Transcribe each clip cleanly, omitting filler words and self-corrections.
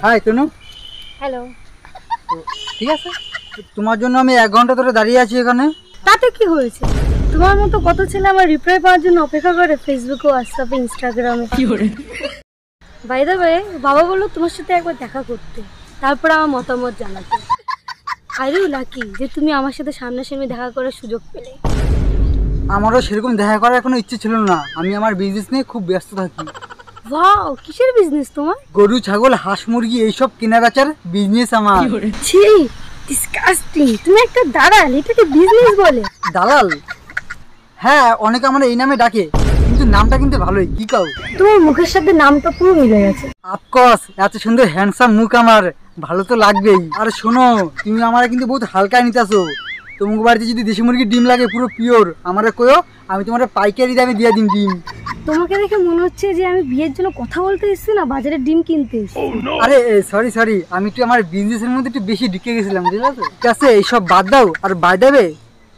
High তনু। Hello. ঠিক আছে, তোমার জন্য আমি 1 ঘন্টা ধরে দাঁড়িয়ে আছি এখানে। তাতে কি হয়েছে? তোমার মতো কত ছেলে আমার রিপ্লাই পাওয়ার জন্য অপেক্ষা করে ফেসবুকে, হোয়াটসঅ্যাপে, ইনস্টাগ্রামে। বাই দ্য ওয়ে, বাবা বললো তোমার সাথে একবার দেখা করতে, তারপর আমার মতামত জানাতে। আর ইউ লাকি যে তুমি আমার সাথে সামনাসামনি দেখা করার সুযোগ পেলে। আমারও সেরকম দেখা করার কোনো ইচ্ছে ছিল না, আমি আমার বিজনেস নিয়ে খুব ব্যস্ত থাকি। ওয়াও, কিসের বিজনেস তোমার? গরু, ছাগল, হাঁস, মুরগি এইসব কেনা বেচার বিজনেস আমার। ছি, ডিসকাস্টিং। তুমি একটা দালাল, এটাকে বিজনেস বলে? দালাল? হ্যাঁ, অনেকে আমার এই নামে ডাকে, কিন্তু নামটা কিন্তু ভালোই। কি কাও? তোমার মুখের সাথে নামটা পুরো মিলে গেছে। অফকোর্স, এত সুন্দর হ্যান্ডসাম মুখ আমার, ভালো তো লাগবেই। আর শোনো, তুমি আমার কিন্তু বহুত হালকায় নিতেছো। তোমার বাড়িতে যদি দেশি মুরগির ডিম লাগে পুরো পিওর, আমারে কয়ো, আমি তোমার পাইকারি দামে দিয়ে দিন ডিম। তোমাকে দেখে মনে হচ্ছে যে আমি বিয়ের জন্য কথা বলতে এসেছি না বাজারে ডিম কিনতে এসেছি। আরে সরি, আমি একটু আমার বিজনেসের মধ্যে একটু বেশি ঢুকে গেছিলাম, ঠিক আছে? ঠিক আছে, এইসব বাদ দাও। আর বাই দেবে,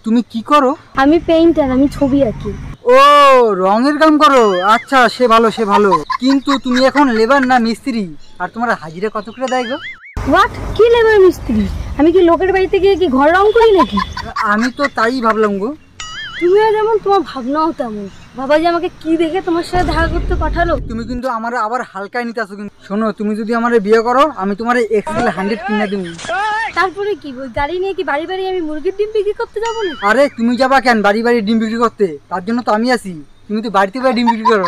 তুমি কি করো? আমি পেইন্টার, আমি ছবি আঁকি। ও, রঙের কাম করো? আচ্ছা, সে ভালো। কিন্তু তুমি এখন লেবার না মিস্ত্রি? আর তোমার হাজিরা কত করে দেয় গো? হোয়াট? কি লেবার মিস্ত্রি? আমি কি লোকের বাড়িতে গিয়ে কি ঘর রং করি নাকি? আমি তো তাই ভাবলাম গো। তুমিও যেমন, তোমার ভাবনাও তেমন। বাবা যে আমাকে কি দেখে তোমার সাথে দেখা করতে পাঠালো। তুমি কিন্তু আমার আবার হালকায় নিতে আসো। কিন্তু শোনো, তুমি যদি আমার বিয়ে করো, আমি তোমার এক্সেল 100 কিনে দেবো। তারপরে কি, ওই গাড়ি নিয়ে কি বাড়ি বাড়ি আমি মুরগির ডিম বিক্রি করতে যাবো না? আরে তুমি যাবা কেন বাড়ি ডিম বিক্রি করতে? তার জন্য তো আমি আছি। তুমি তো বাড়িতে ডিম বিক্রি করো।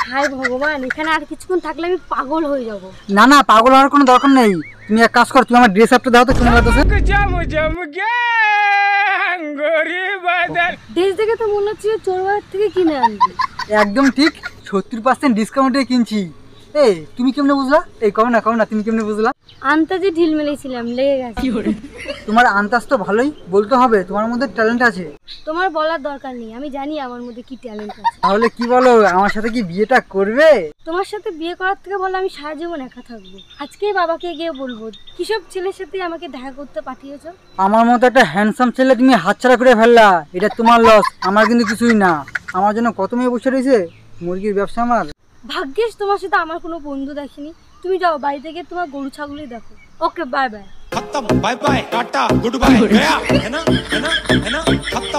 হায় ভগবান, এখানে আর কিছুক্ষণ থাকলে আমি পাগল হয়ে যাব। না, পাগল হওয়ার কোনো দরকার নেই। তুমি এক কাজ করো, তুমি আমার ড্রেস আপটা দাও তো, কেমন লাগতেছে? দেশ দেখে তো মনে হচ্ছে চোর বাজার থেকে কিনে আনবি। একদম ঠিক, 70% ডিসকাউন্টে কিনছি। তুমি কেমনে বুঝলা? কও না, তুমি কেমনে বুঝলা? আন্তাজে ঢিল মেলেছিলাম, লেগে গেছে। তোমার আন্তাজ তো ভালোই, বলতে হবে তোমার মধ্যে ট্যালেন্ট আছে। তোমার বলার দরকার নেই, আমি জানি আমার মধ্যে কি ট্যালেন্ট আছে। তাহলে কি বলো, আমার সাথে কি বিয়েটা করবে? তোমার সাথে বিয়ে করার থেকে বলো আমি সারা জীবন একা থাকবো। আজকেই বাবাকে গিয়ে বলবো কিসব ছেলের সাথে আমাকে দেখা করতে পাঠিয়েছো। আমার মতো একটা হ্যান্ডসাম ছেলে তুমি হাতছাড়া করে ফেললা, এটা তোমার লস, আমার কিন্তু কিছুই না। আমার জন্য কত মেয়ে বসে রয়েছে, মুরগির ব্যবসা আমার। ভাগ্যিস তোমার সাথে আমার কোনো বন্ধু দেখেনি। তুমি যাও বাড়ি থেকে তোমার গরু ছাগলই দেখো। Okay, bye bye. खत्म, बाय बाय, टाटा, गुड बाय, गया है ना, खत्म।